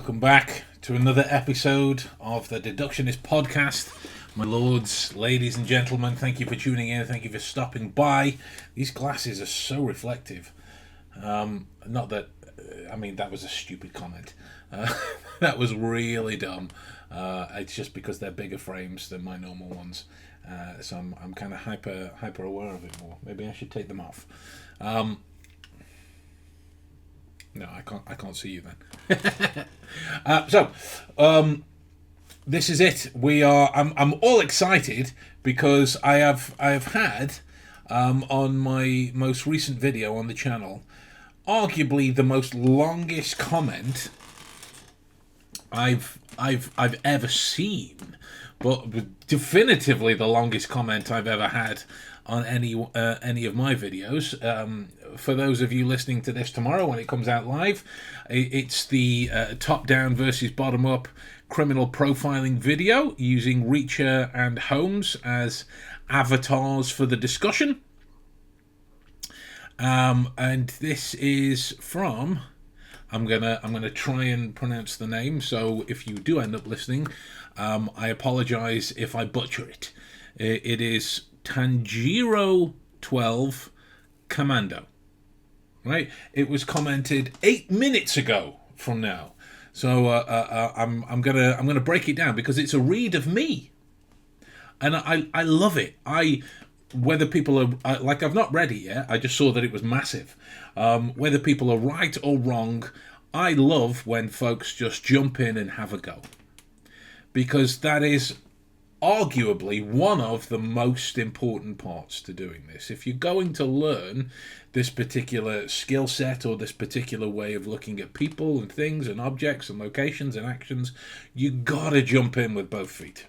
Welcome back to another episode of the Deductionist podcast. My lords, ladies and gentlemen, thank you for tuning in. Thank you for stopping by. These glasses are so reflective. Not that, that was a stupid comment. That was really dumb. It's just because they're bigger frames than my normal ones. So I'm kind of hyper aware of it more. Maybe I should take them off. No, I can't see you then. This is it. I'm all excited because I have had on my most recent video on the channel, arguably the most longest comment I've ever seen, but definitively the longest comment I've ever had on any of my videos. For those of you listening to this tomorrow when it comes out live, it's the top-down versus bottom-up criminal profiling video using Reacher and Holmes as avatars for the discussion. And this is from, I'm gonna try and pronounce the name, so if you do end up listening, I apologize if I butcher it. It is Tanjiro 12 Commando. Right? It was commented 8 minutes ago from now. So I'm gonna break it down because it's a read of me, and I love it. Whether people are like, I've not read it yet. I just saw that it was massive. Whether people are right or wrong, I love when folks just jump in and have a go, because that is arguably one of the most important parts to doing this. If you're going to learn this particular skill set or this particular way of looking at people and things and objects and locations and actions, you gotta jump in with both feet,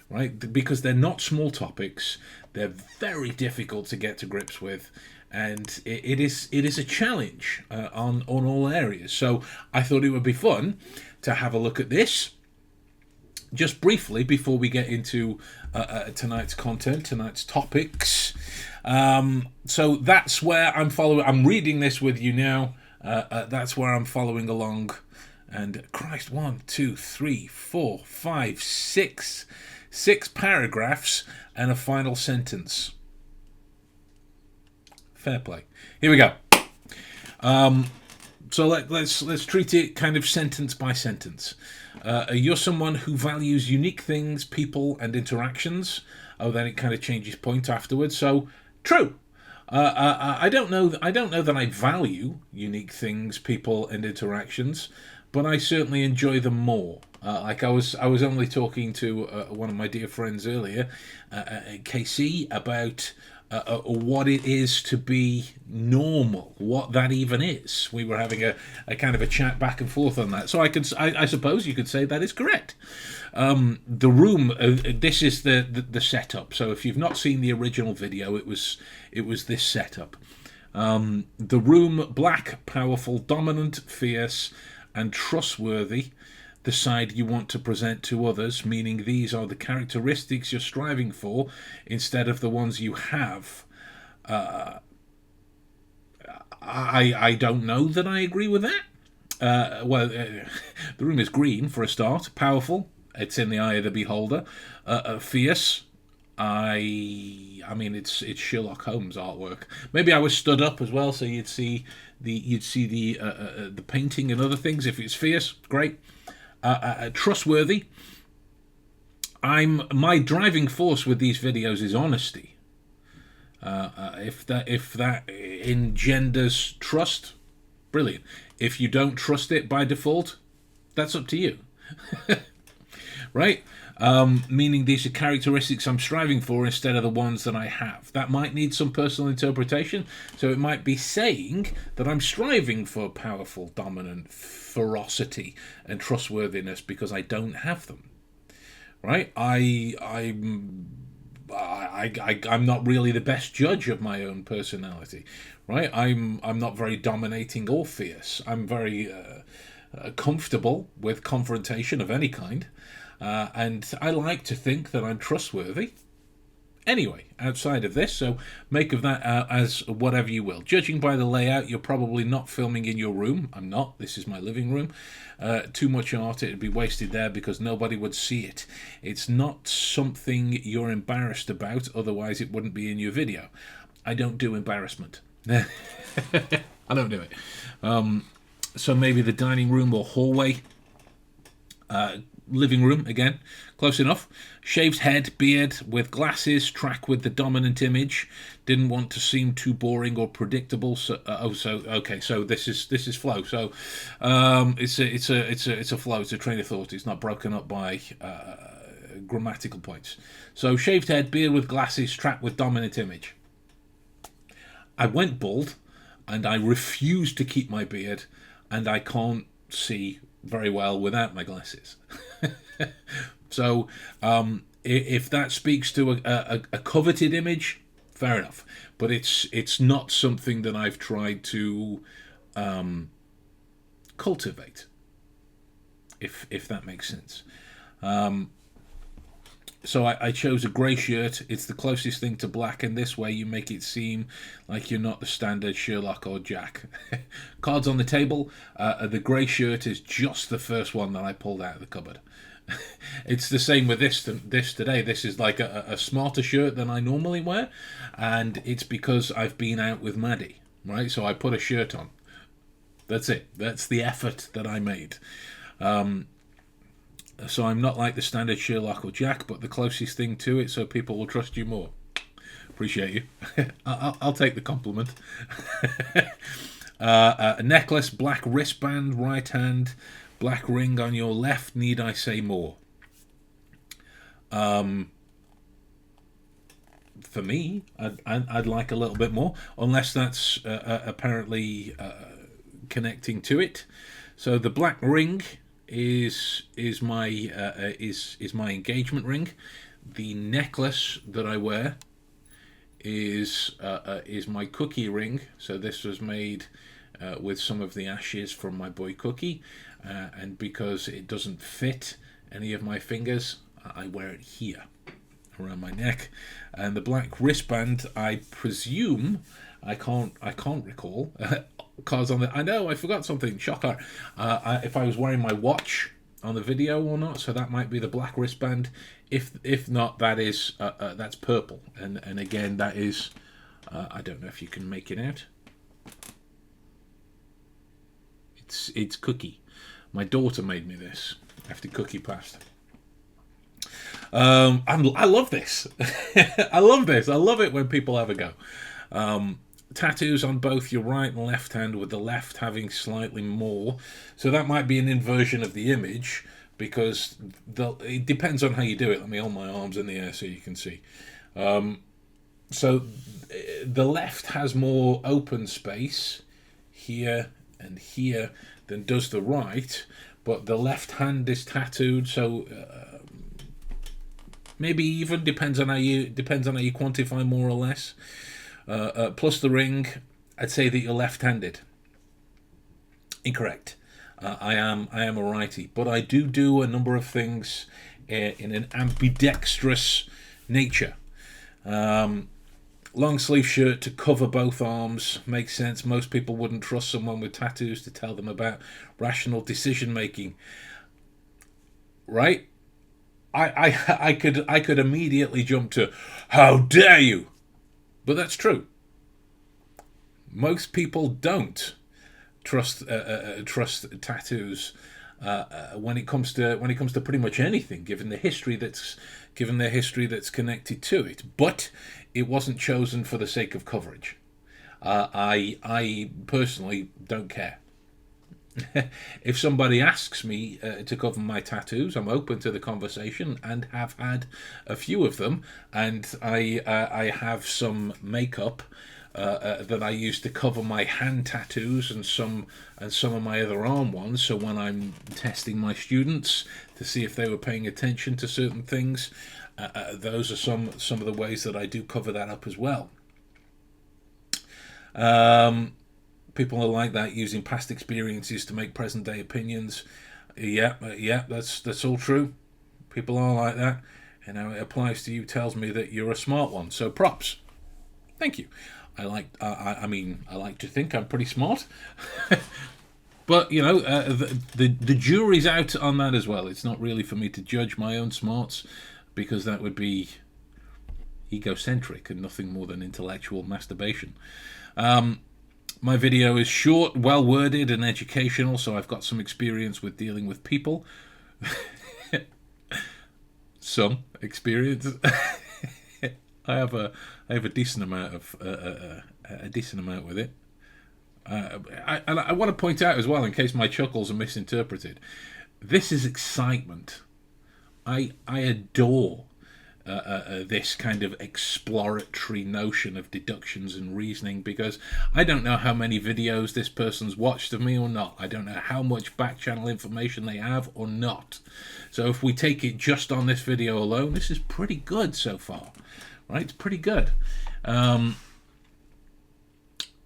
right? Because they're not small topics. They're very difficult to get to grips with, and it is a challenge on all areas. So I thought it would be fun to have a look at this just briefly before we get into tonight's content, tonight's topics. So that's where I'm following. I'm reading this with you now. That's where I'm following along. And Christ, 1, 2, 3, 4, 5, 6 paragraphs and a final sentence. Fair play. Here we go. So let's treat it kind of sentence by sentence. You're someone who values unique things, people, and interactions. Oh, then it kind of changes point afterwards. So true. I don't know that I value unique things, people, and interactions, but I certainly enjoy them more. Like I was only talking to one of my dear friends earlier, KC, about what it is to be normal, what that even is. We were having a kind of a chat back and forth on that. So I suppose you could say that is correct. The room, this is the setup. So if you've not seen the original video, it was this setup. The room: black, powerful, dominant, fierce, and trustworthy. The side you want to present to others, meaning these are the characteristics you're striving for instead of the ones you have. I don't know that I agree with that. The room is green for a start. Powerful, it's in the eye of the beholder. Fierce, it's Sherlock Holmes artwork. Maybe I was stood up as well, so you'd see the painting and other things. If it's fierce, great. Trustworthy. My driving force with these videos is honesty. If that engenders trust, brilliant. If you don't trust it by default, that's up to you. Right? Meaning these are characteristics I'm striving for instead of the ones that I have. That might need some personal interpretation. So it might be saying that I'm striving for powerful, dominant, ferocity and trustworthiness because I don't have them. Right? I'm not really the best judge of my own personality. Right? I'm not very dominating or fierce. I'm very comfortable with confrontation of any kind. And I like to think that I'm trustworthy. Anyway, outside of this, so make of that as whatever you will. Judging by the layout, you're probably not filming in your room. I'm not. This is my living room. Too much art, it'd be wasted there because nobody would see it. It's not something you're embarrassed about, otherwise it wouldn't be in your video. I don't do embarrassment. I don't do it. So maybe the dining room or hallway. Living room, again, close enough. Shaved head, beard, with glasses, track with the dominant image. Didn't want to seem too boring or predictable. So, okay. So this is flow. So it's a flow. It's a train of thought. It's not broken up by grammatical points. So shaved head, beard with glasses, track with dominant image. I went bald, and I refused to keep my beard, and I can't see very well without my glasses. So if that speaks to a coveted image, fair enough, but it's not something that I've tried to cultivate, if that makes sense. So I chose a grey shirt. It's the closest thing to black, and this way you make it seem like you're not the standard Sherlock or Jack. Cards on the table. The grey shirt is just the first one that I pulled out of the cupboard. It's the same with this today. This is like a smarter shirt than I normally wear, and it's because I've been out with Maddie, right? So I put a shirt on. That's it. That's the effort that I made. So I'm not like the standard Sherlock or Jack, but the closest thing to it, so people will trust you more. Appreciate you. I'll take the compliment. A necklace, black wristband, right hand, black ring on your left. Need I say more? For me, I'd like a little bit more, unless that's apparently connecting to it. So the black ring is my engagement ring. The necklace that I wear is my Cookie ring. So this was made with some of the ashes from my boy Cookie, and because it doesn't fit any of my fingers, I wear it here around my neck. And the black wristband, I presume, I can't recall. Cards on the. I know I forgot something. Shocker. If I was wearing my watch on the video or not, so that might be the black wristband. If not, that is that's purple. And again, that is. I don't know if you can make it out. It's Cookie. My daughter made me this after Cookie passed. I love this. I love this. I love it when people have a go. Tattoos on both your right and left hand, with the left having slightly more. So that might be an inversion of the image, because it depends on how you do it. Let me hold my arms in the air so you can see. So the left has more open space here and here than does the right, but the left hand is tattooed, so maybe even depends on how you quantify more or less. Plus the ring, I'd say that you're left-handed. Incorrect. I am a righty, but I do a number of things in an ambidextrous nature. Long sleeve shirt to cover both arms makes sense. Most people wouldn't trust someone with tattoos to tell them about rational decision making, right? I could immediately jump to, how dare you? But that's true. Most people don't trust tattoos when it comes to pretty much anything, given the history that's connected to it. But it wasn't chosen for the sake of coverage. I personally don't care. If somebody asks me to cover my tattoos, I'm open to the conversation and have had a few of them. And I have some makeup that I use to cover my hand tattoos and some of my other arm ones. So when I'm testing my students to see if they were paying attention to certain things, those are some of the ways that I do cover that up as well. People are like that, using past experiences to make present day opinions. Yeah, that's all true. People are like that. and how it applies to you tells me that you're a smart one. So props. Thank you. I mean, I like to think I'm pretty smart. But, you know, the jury's out on that as well. It's not really for me to judge my own smarts, because that would be egocentric and nothing more than intellectual masturbation. My video is short, well worded, and educational, so I've got some experience with dealing with people. Some experience. I have a decent amount of a decent amount with it. I want to point out as well, in case my chuckles are misinterpreted, this is excitement. I adore this kind of exploratory notion of deductions and reasoning, because I don't know how many videos this person's watched of me or not. I don't know how much back channel information they have or not. So if we take it just on this video alone, this is pretty good so far, right? It's pretty good.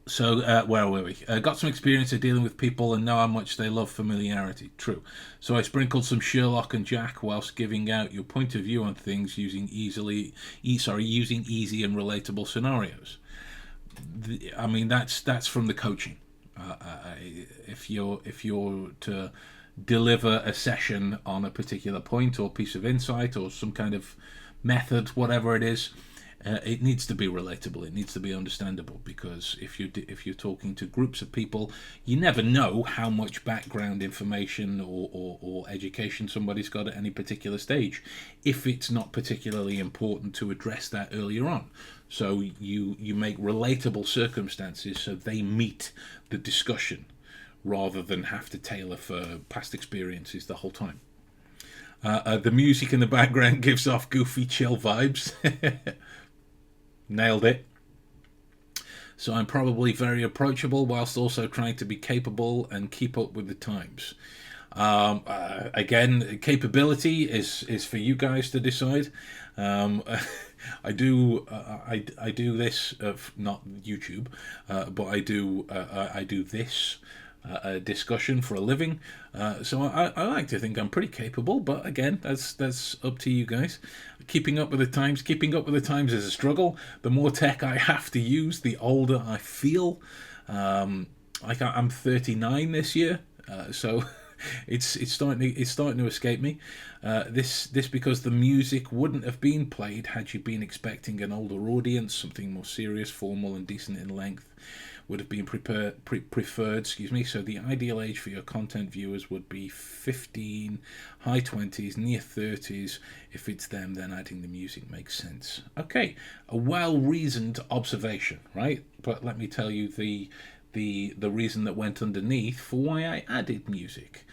So where were we? Got some experience of dealing with people and know how much they love familiarity. True. So I sprinkled some Sherlock and Jack whilst giving out your point of view on things using using easy and relatable scenarios. I mean, that's from the coaching. If you're to deliver a session on a particular point or piece of insight or some kind of method, whatever it is, it needs to be relatable. It needs to be understandable, because if you're talking to groups of people, you never know how much background information or education somebody's got at any particular stage, if it's not particularly important to address that earlier on. So you make relatable circumstances so they meet the discussion, rather than have to tailor for past experiences the whole time. The music in the background gives off goofy, chill vibes. Nailed it. So I'm probably very approachable whilst also trying to be capable and keep up with the times. Again, capability is for you guys to decide. I do this, not YouTube, but I do this discussion for a living. So I like to think I'm pretty capable, but again, that's up to you guys. Keeping up with the times is a struggle. The more tech I have to use, the older I feel. I'm 39 this year, so it's starting to escape me. This because the music wouldn't have been played had you been expecting an older audience. Something more serious, formal, and decent in length would have been preferred. So the ideal age for your content viewers would be 15, high 20s, near 30s. If it's them, then adding the music makes sense. Okay, a well-reasoned observation, right? But let me tell you the reason that went underneath for why I added music.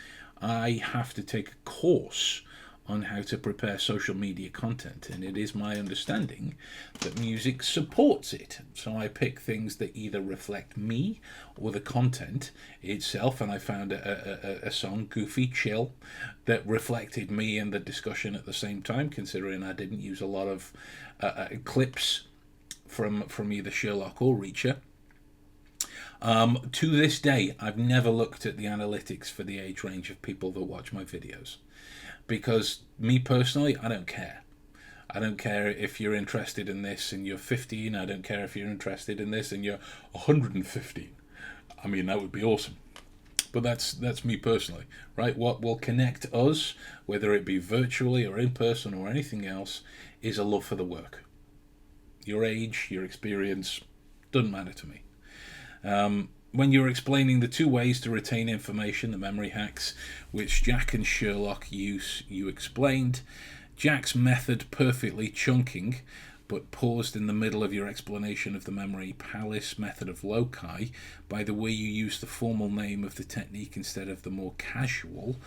I have to take a course on how to prepare social media content, and it is my understanding that music supports it. So I pick things that either reflect me or the content itself, and I found a song, Goofy Chill, that reflected me and the discussion at the same time, considering I didn't use a lot of clips from either Sherlock or Reacher. To this day, I've never looked at the analytics for the age range of people that watch my videos, because me personally, I don't care. I don't care if you're interested in this and you're 15. I don't care if you're interested in this and you're 115. I mean, that would be awesome. But that's me personally, right? What will connect us, whether it be virtually or in person or anything else, is a love for the work. Your age, your experience, doesn't matter to me. When you're explaining the two ways to retain information, the memory hacks, which Jack and Sherlock use, you explained Jack's method perfectly, chunking, but paused in the middle of your explanation of the memory palace method of loci by the way you use the formal name of the technique instead of the more casual,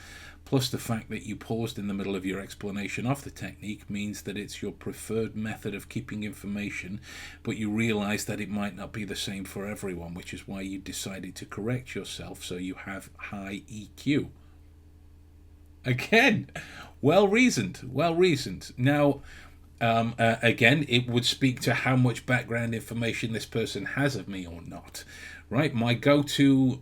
plus the fact that you paused in the middle of your explanation of the technique means that it's your preferred method of keeping information, but you realize that it might not be the same for everyone, which is why you decided to correct yourself so you have high EQ. Again, well reasoned. Now, again, it would speak to how much background information this person has of me or not, right? My go-to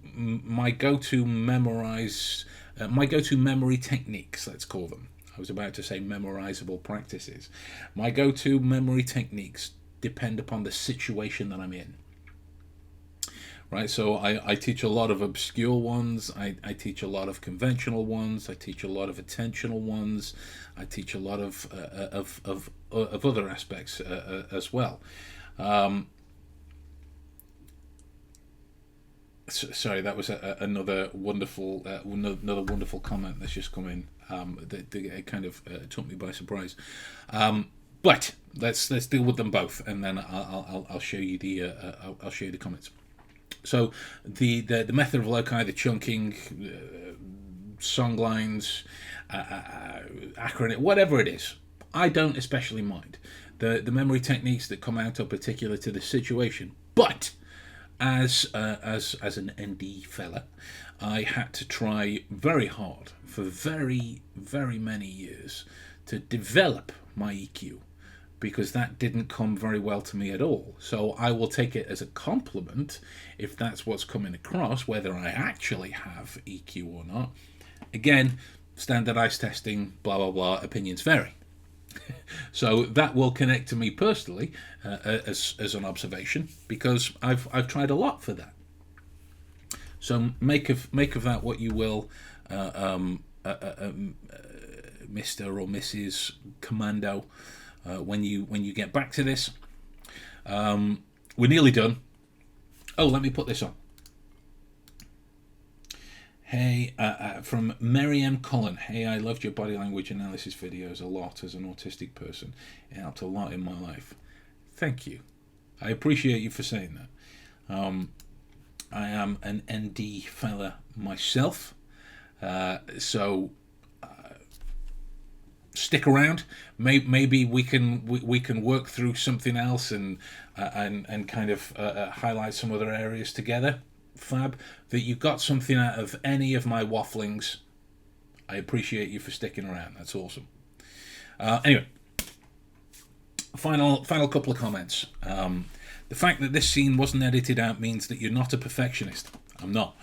memory techniques, let's call them, I was about to say memorizable practices. My go-to memory techniques depend upon the situation that I'm in. Right, so I teach a lot of obscure ones. I teach a lot of conventional ones. I teach a lot of attentional ones. I teach a lot of other aspects as well. Sorry, that was another wonderful comment that's just come in. That kind of took me by surprise. But let's deal with them both, and then I'll show you the I'll show you the comments. So the method of loci, the chunking, song lines, acronym, whatever it is, I don't especially mind. The memory techniques that come out are particular to the situation. But as an ND fella, I had to try very hard for very, very many years to develop my EQ, because that didn't come very well to me at all. So I will take it as a compliment if that's what's coming across, whether I actually have EQ or not. Again, standardized testing, blah, blah, blah, opinions vary. So that will connect to me personally as an observation, because I've tried a lot for that. So make of that what you will, Mr. or Mrs. Commando. When you get back to this, we're nearly done. Oh, let me put this on. Hey, from Mary M. Cullen. Hey, I loved your body language analysis videos a lot as an autistic person. It helped a lot in my life. Thank you. I appreciate you for saying that. I am an ND fella myself, so stick around. Maybe we can work through something else and kind of highlight some other areas together. Fab. That you got something out of any of my wafflings. I appreciate you for sticking around. That's awesome. Anyway, final couple of comments. The fact that this scene wasn't edited out means that you're not a perfectionist. I'm not.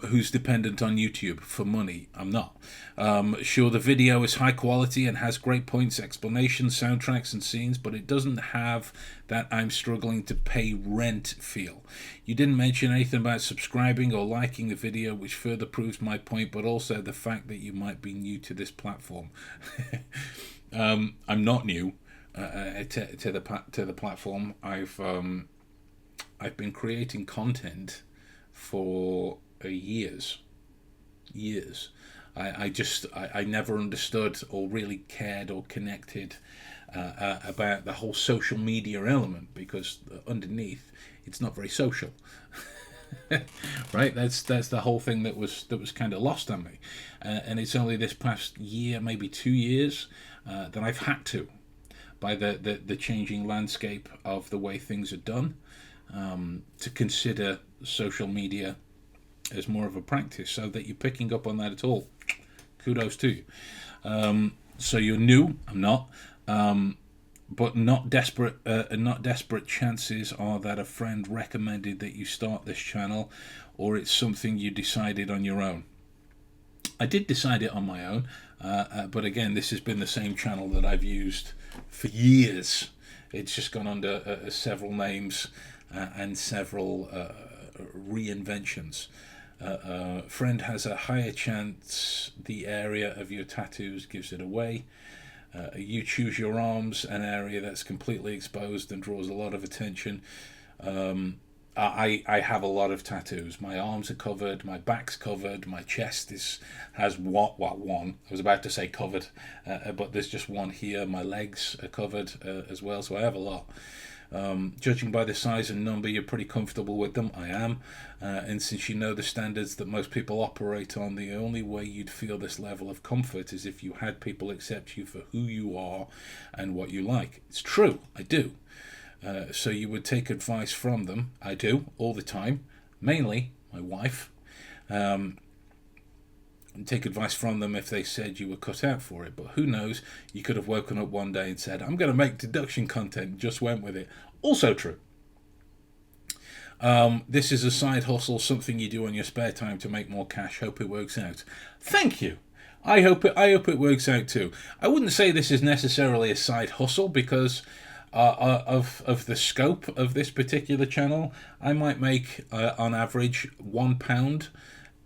Who's dependent on YouTube for money. I'm not. Sure, the video is high quality and has great points, explanations, soundtracks and scenes, but it doesn't have that I'm struggling to pay rent feel. You didn't mention anything about subscribing or liking the video, which further proves my point, but also the fact that you might be new to this platform. I'm not new to the platform. I've been creating content for years. I never understood or really cared or connected about the whole social media element, because underneath it's not very social. Right? That's the whole thing that was kind of lost on me, and it's only this past year, maybe 2 years, that I've had to, by the changing landscape of the way things are done, to consider social media as more of a practice. So that you're picking up on that at all, kudos to you. So you're new. I'm not, but not desperate. Not desperate chances are that a friend recommended that you start this channel, or it's something you decided on your own. I did decide it on my own, but again, this has been the same channel that I've used for years. It's just gone under several names and several reinventions. Friend has a higher chance the area of your tattoos gives it away. You choose your arms, an area that's completely exposed and draws a lot of attention. I have a lot of tattoos. My arms are covered, my back's covered, my chest has one. I was about to say covered, but there's just one here. My legs are covered as well, so I have a lot. Judging by the size and number, you're pretty comfortable with them. I am. And since you know the standards that most people operate on, the only way you'd feel this level of comfort is if you had people accept you for who you are and what you like. It's true, I do. So you would take advice from them. I do, all the time. Mainly my wife. Take advice from them if they said you were cut out for it. But who knows, you could have woken up one day and said, I'm going to make deduction content, and just went with it. Also true. This is a side hustle, something you do on your spare time to make more cash. Hope it works out. Thank you. I hope it works out too. I wouldn't say this is necessarily a side hustle because of the scope of this particular channel. I might make on average £1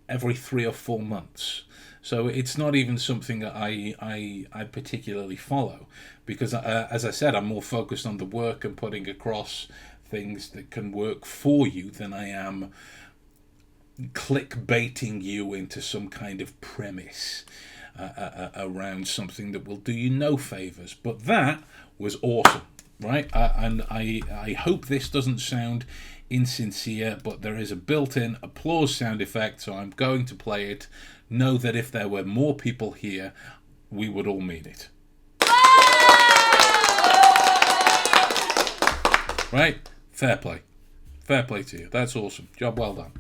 every 3 or 4 months. So it's not even something that I particularly follow because, as I said, I'm more focused on the work and putting across things that can work for you than I am clickbaiting you into some kind of premise around something that will do you no favors. But that was awesome, right? And I hope this doesn't sound insincere, but there is a built-in applause sound effect, so I'm going to play it. Know that if there were more people here, we would all mean it. Right? Fair play. Fair play to you. That's awesome. Job well done.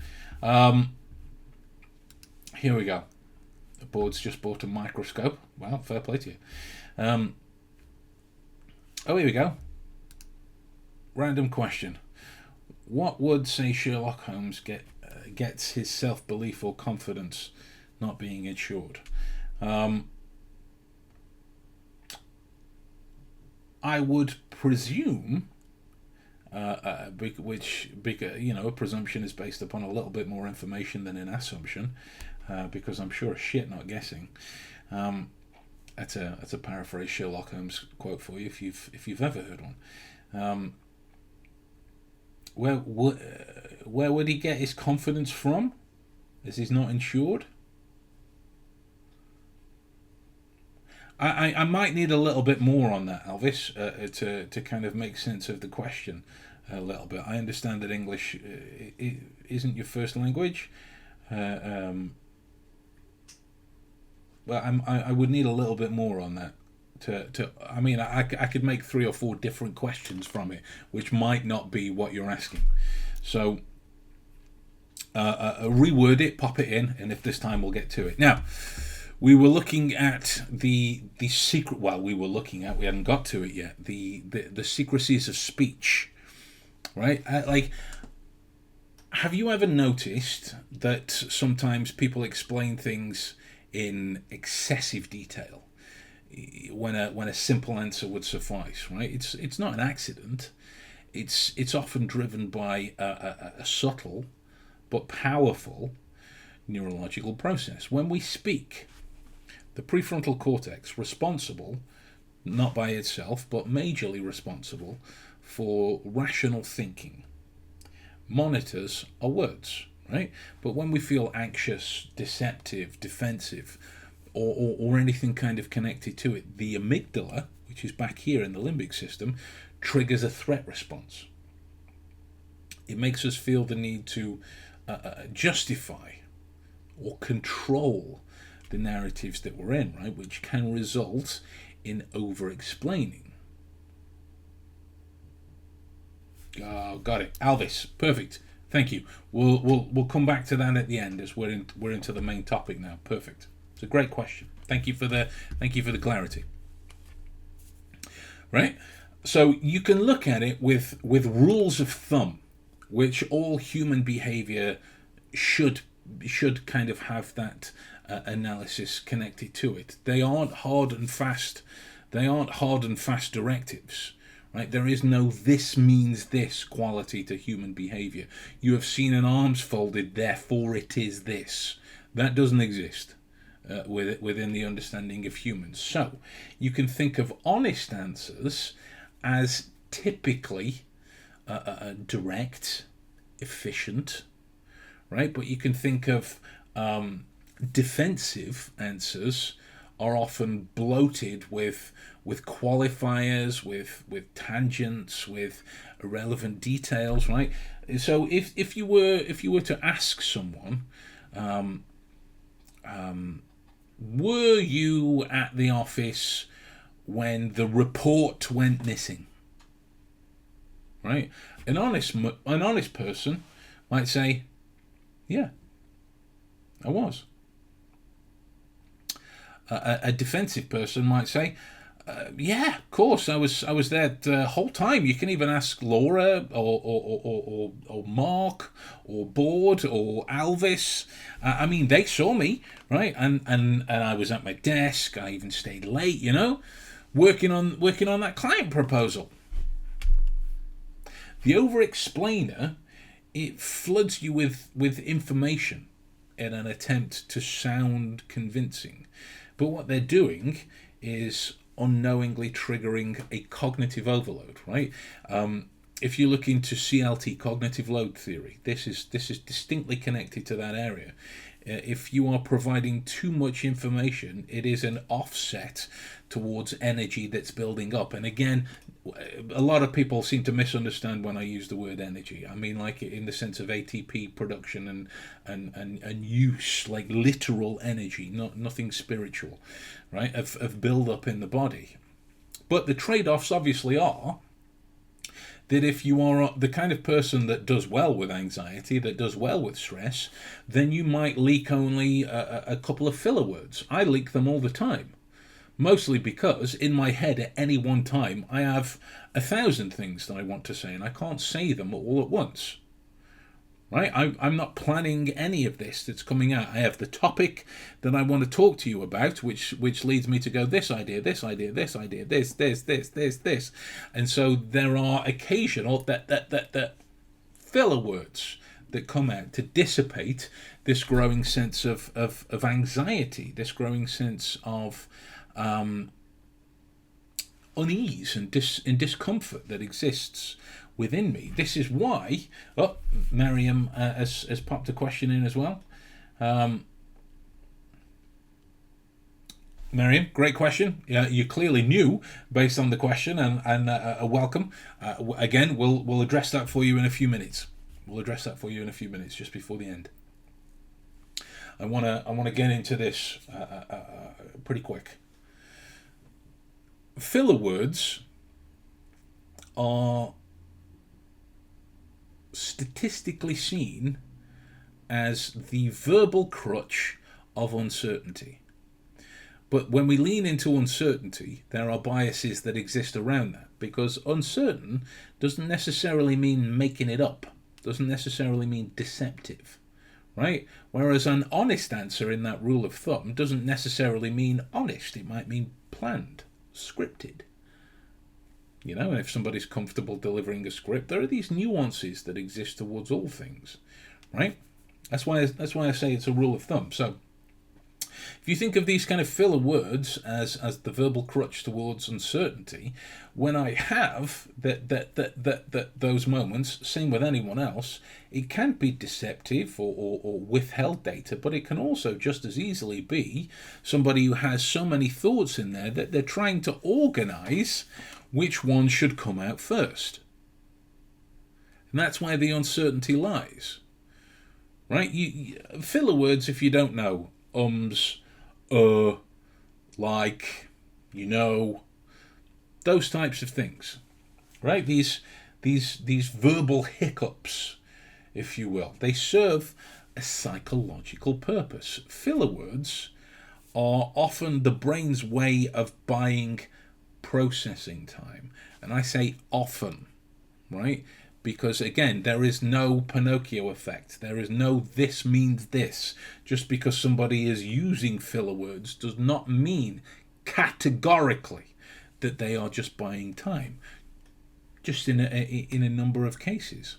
Here we go. The board's just bought a microscope. Wow, fair play to you. Here we go. Random question. What would, say, Sherlock Holmes gets his self-belief or confidence not being insured? I would presume, a presumption is based upon a little bit more information than an assumption, because I'm sure as shit not guessing. That's a paraphrase Sherlock Holmes quote for you if you've ever heard one. Where would he get his confidence from, as he's not insured? I might need a little bit more on that, Elvis, to kind of make sense of the question a little bit. I understand that English isn't your first language. Well, I would need a little bit more on that. I could make 3 or 4 different questions from it, which might not be what you're asking. So reword it, pop it in, and if this time we'll get to it. Now, we were looking at the secret. Well, we hadn't got to it yet. The secrecies of speech, right? Have you ever noticed that sometimes people explain things in excessive detail when a simple answer would suffice, right? It's not an accident. It's often driven by a subtle but powerful neurological process. When we speak, the prefrontal cortex, responsible, not by itself, but majorly responsible for rational thinking, monitors our words, right? But when we feel anxious, deceptive, defensive, or anything kind of connected to it, the amygdala, which is back here in the limbic system, triggers a threat response. It makes us feel the need to justify or control the narratives that we're in, right? Which can result in over-explaining. Oh, got it, Alvis. Perfect. Thank you. We'll come back to that at the end as we're into the main topic now. Perfect. It's a great question. Thank you for the clarity. Right? So you can look at it with rules of thumb, which all human behavior should kind of have that analysis connected to it. They aren't hard and fast. They aren't hard and fast directives. Right? There is no "this means this" quality to human behavior. You have seen an arms folded, therefore it is this. That doesn't exist within the understanding of humans. So you can think of honest answers as typically direct, efficient, right? But you can think of defensive answers are often bloated with qualifiers, with tangents, with irrelevant details, right? So if you were to ask someone, were you at the office when the report went missing? Right? An honest person might say, yeah, I was. A defensive person might say, Yeah, of course. I was there the whole time. You can even ask Laura or Mark or Board or Alvis. I mean, they saw me, right? And I was at my desk. I even stayed late, working on that client proposal. The over-explainer, it floods you with information in an attempt to sound convincing. But what they're doing is unknowingly triggering a cognitive overload, right? If you look into CLT, cognitive load theory, this is distinctly connected to that area. If you are providing too much information, it is an offset towards energy that's building up. And again, a lot of people seem to misunderstand when I use the word energy. I mean, like in the sense of ATP production and use, like literal energy, nothing spiritual, right? Of build up in the body. But the trade-offs obviously are that if you are the kind of person that does well with anxiety, that does well with stress, then you might leak only a couple of filler words. I leak them all the time. Mostly because in my head at any one time I have 1,000 things that I want to say and I can't say them all at once. Right? I'm not planning any of this that's coming out. I have the topic that I want to talk to you about, which leads me to go this idea, this idea, this idea, this. And so there are occasional that filler words that come out to dissipate this growing sense of anxiety, this growing sense of unease and discomfort that exists within me. This is why. Oh, Miriam has popped a question in as well. Miriam, great question. You clearly knew based on the question, and welcome. Again, we'll address that for you in a few minutes. Just before the end. I wanna get into this pretty quick. Filler words are statistically seen as the verbal crutch of uncertainty. But when we lean into uncertainty, there are biases that exist around that, because uncertain doesn't necessarily mean making it up, doesn't necessarily mean deceptive, right? Whereas an honest answer in that rule of thumb doesn't necessarily mean honest. It might mean planned, scripted. And if somebody's comfortable delivering a script, there are these nuances that exist towards all things, right? That's why I say it's a rule of thumb. So if you think of these kind of filler words as the verbal crutch towards uncertainty, when I have that those moments, same with anyone else, it can be deceptive or withheld data, but it can also just as easily be somebody who has so many thoughts in there that they're trying to organize which one should come out first. And that's where the uncertainty lies. Right? Filler words, if you don't know, like, those types of things. Right? These verbal hiccups, if you will, they serve a psychological purpose. Filler words are often the brain's way of buying processing time. And I say often, right? Because again, there is no Pinocchio effect. There is no this means this. Just because somebody is using filler words does not mean categorically that they are just buying time. Just in a number of cases.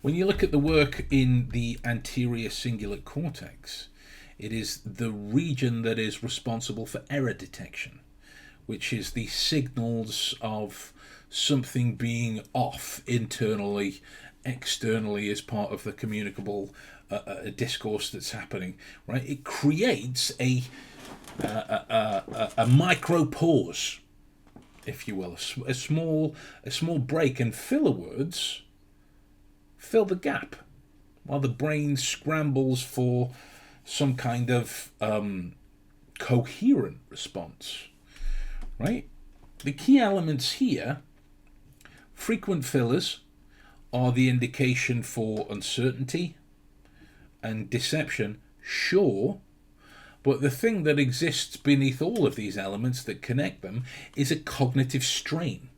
When you look at the work in the anterior cingulate cortex, it is the region that is responsible for error detection, which is the signals of something being off internally, externally as part of the communicable discourse that's happening. Right? It creates a micro pause, if you will, a small break, and filler words fill the gap while the brain scrambles for some kind of coherent response. Right? The key elements here, frequent fillers are the indication for uncertainty and deception, sure, But the thing that exists beneath all of these elements that connect them is a cognitive strain.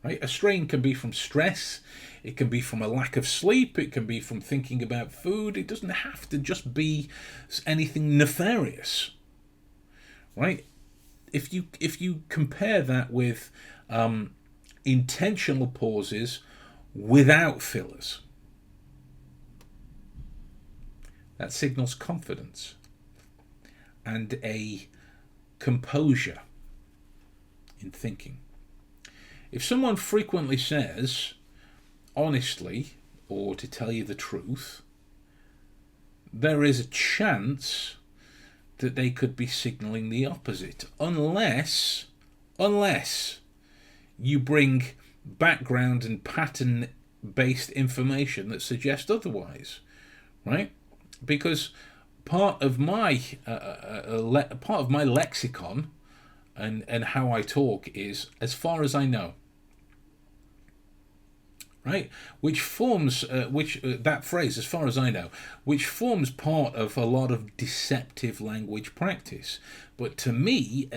Right? A strain can be from stress, it can be from a lack of sleep, it can be from thinking about food. It doesn't have to just be anything nefarious. Right? If you compare that with intentional pauses without fillers, that signals confidence and a composure in thinking. If someone frequently says, honestly, or to tell you the truth, there is a chance that they could be signaling the opposite, unless you bring background and pattern-based information that suggests otherwise, right? Because part of my lexicon and how I talk is as far as I know. Right, which forms that phrase, as far as I know, which forms part of a lot of deceptive language practice. But to me,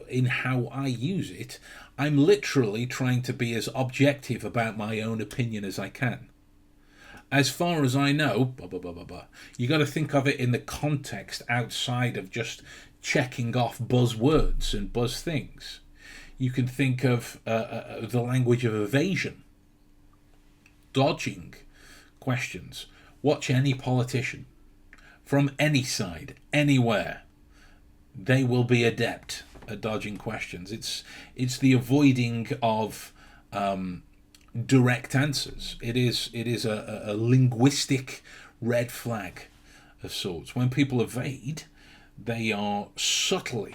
in how I use it, I'm literally trying to be as objective about my own opinion as I can. As far as I know, blah, blah, blah, blah, blah. You got to think of it in the context outside of just checking off buzzwords and buzz things. You can think of the language of evasion, dodging questions. Watch any politician from any side, anywhere. They will be adept at dodging questions. It's the avoiding of direct answers. It is a linguistic red flag of sorts. When people evade, they are subtly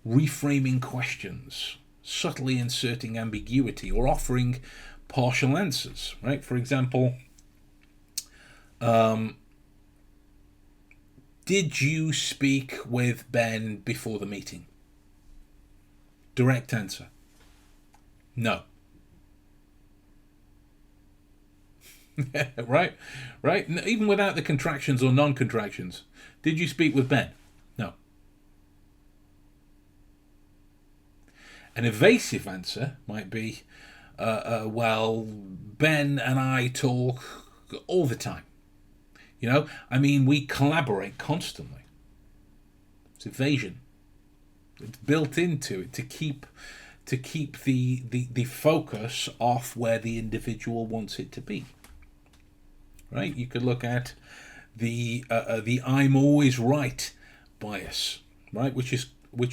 reframing questions, subtly inserting ambiguity, or offering partial answers, right? For example, did you speak with Ben before the meeting? Direct answer. No. Right? Even without the contractions or non-contractions. Did you speak with Ben? No. An evasive answer might be, well, Ben and I talk all the time. We collaborate constantly. It's evasion. It's built into it to keep the focus off where the individual wants it to be. Right? You could look at the "I'm always right" bias, right, which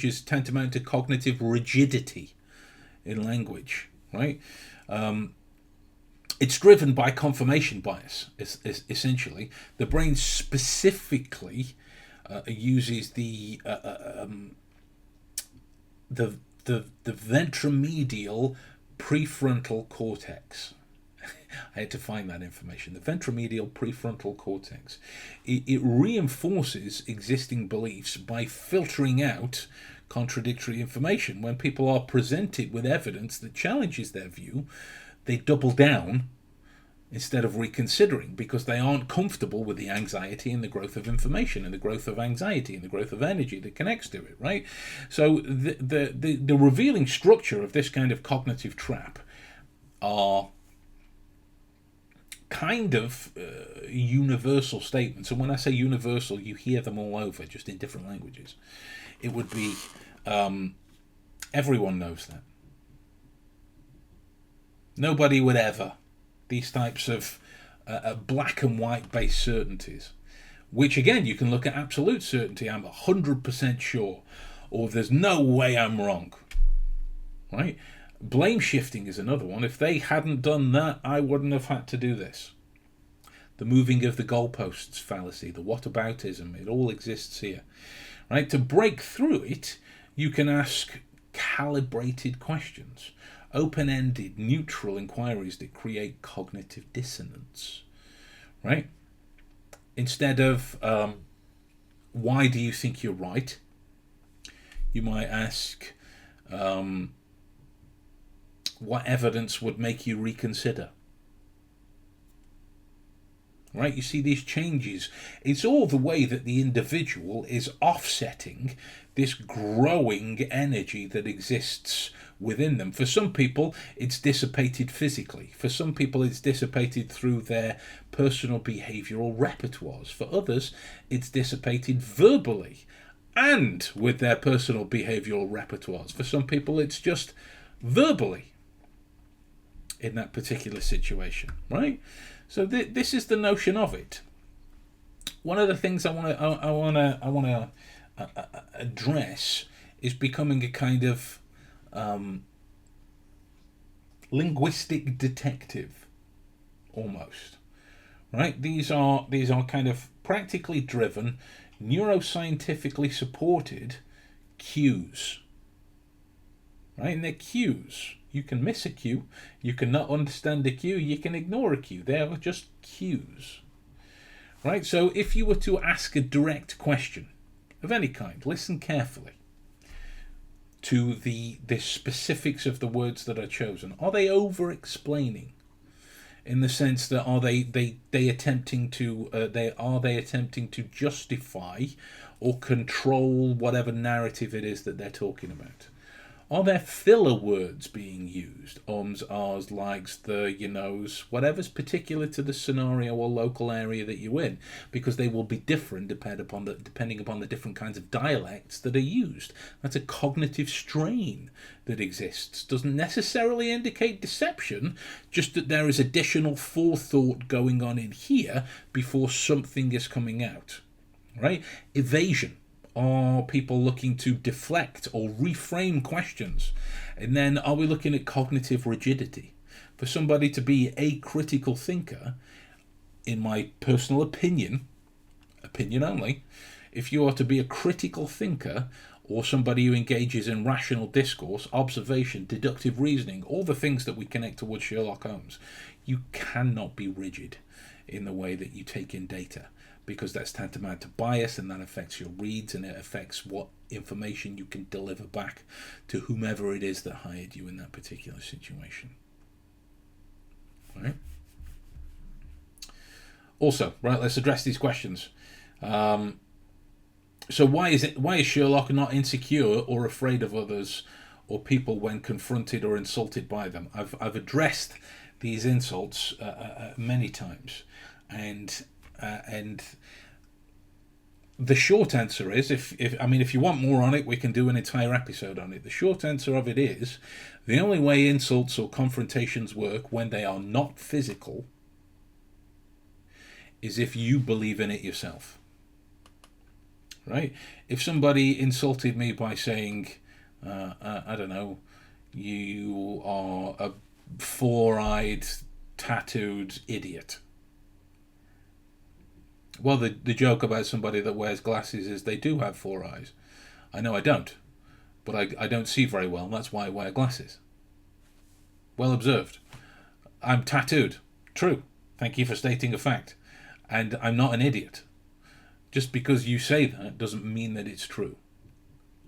is tantamount to cognitive rigidity in language, right? It's driven by confirmation bias. Essentially, the brain specifically uses the ventromedial prefrontal cortex. I had to find that information. The ventromedial prefrontal cortex. It reinforces existing beliefs by filtering out contradictory information. When people are presented with evidence that challenges their view, they double down instead of reconsidering, because they aren't comfortable with the anxiety and the growth of information and the growth of anxiety and the growth of energy that connects to it, right? So the revealing structure of this kind of cognitive trap are kind of universal statements. And when I say universal, you hear them all over, just in different languages. It would be, everyone knows that. Nobody would ever. These types of black and white based certainties, which again, you can look at absolute certainty. I'm 100% sure, or there's no way I'm wrong, right? Blame shifting is another one. If they hadn't done that, I wouldn't have had to do this. The moving of the goalposts fallacy, the whataboutism, it all exists here, right? To break through it, you can ask calibrated questions, open-ended, neutral inquiries that create cognitive dissonance, right? Instead of, why do you think you're right? You might ask, what evidence would make you reconsider? right? You see these changes. It's all the way that the individual is offsetting this growing energy that exists within them. For some people, it's dissipated physically. For some people, it's dissipated through their personal behavioral repertoires. For others, it's dissipated verbally and with their personal behavioral repertoires. For some people, it's just verbally in that particular situation, right? So this is the notion of it. One of the things I want to address is becoming a kind of linguistic detective, almost, right? These are kind of practically driven, neuroscientifically supported cues, right? And they're cues. You can miss a cue, you can not understand a cue, you can ignore a cue. They are just cues, right? So if you were to ask a direct question of any kind, listen carefully to the specifics of the words that are chosen. Are they over explaining, in the sense that are they attempting to justify or control whatever narrative it is that they're talking about? Are there filler words being used? Ums, ahs, likes, the, you knows, whatever's particular to the scenario or local area that you're in, because they will be different depending upon the different kinds of dialects that are used. That's a cognitive strain that exists. Doesn't necessarily indicate deception, just that there is additional forethought going on in here before something is coming out. Right? Evasion. Are people looking to deflect or reframe questions? And then are we looking at cognitive rigidity? For somebody to be a critical thinker, in my personal opinion only, if you are to be a critical thinker or somebody who engages in rational discourse, observation, deductive reasoning, all the things that we connect towards Sherlock Holmes, you cannot be rigid in the way that you take in data, because that's tantamount to bias, and that affects your reads, and it affects what information you can deliver back to whomever it is that hired you in that particular situation. Right? Also, right, let's address these questions. So why is Sherlock not insecure or afraid of others or people when confronted or insulted by them? I've addressed these insults many times, and the short answer is, if you want more on it, we can do an entire episode on it. The short answer of it is, the only way insults or confrontations work when they are not physical is if you believe in it yourself. Right? If somebody insulted me by saying, I don't know, you are a four-eyed, tattooed idiot. Well, the joke about somebody that wears glasses is they do have four eyes. I know I don't, but I don't see very well, and that's why I wear glasses. Well observed. I'm tattooed. True. Thank you for stating a fact. And I'm not an idiot. Just because you say that doesn't mean that it's true.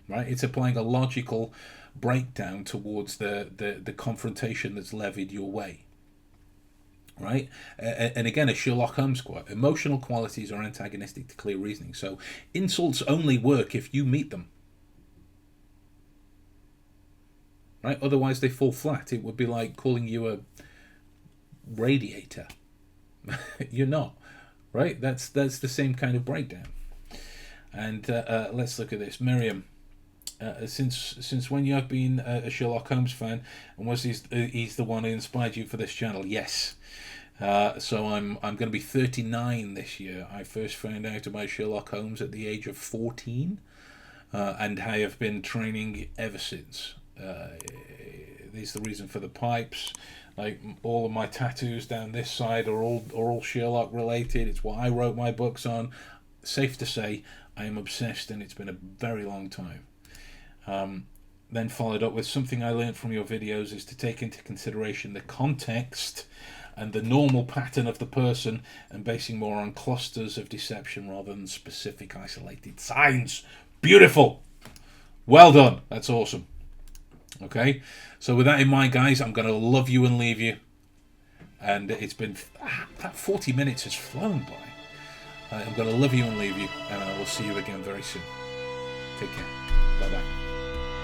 Right? It's applying a logical breakdown towards the confrontation that's levied your way. Right? And again, a Sherlock Holmes quote: emotional qualities are antagonistic to clear reasoning. So insults only work if you meet them. Right? Otherwise they fall flat. It would be like calling you a radiator. You're not. Right? That's the same kind of breakdown. And let's look at this. Miriam, since when you have been a Sherlock Holmes fan, and was he's the one who inspired you for this channel? Yes. So I'm going to be 39 this year. I first found out about Sherlock Holmes at the age of 14, and I have been training ever since. This is the reason for the pipes. Like, all of my tattoos down this side are all Sherlock related. It's what I wrote my books on. Safe to say, I am obsessed, and it's been a very long time. Then followed up with, something I learned from your videos is to take into consideration the context and the normal pattern of the person, and basing more on clusters of deception rather than specific isolated signs. Beautiful. Well done. That's awesome. Okay, so with that in mind, guys, I'm going to love you and leave you. And it's been that 40 minutes has flown by. I'm going to love you and leave you, and I will see you again very soon. Take care. Bye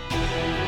bye.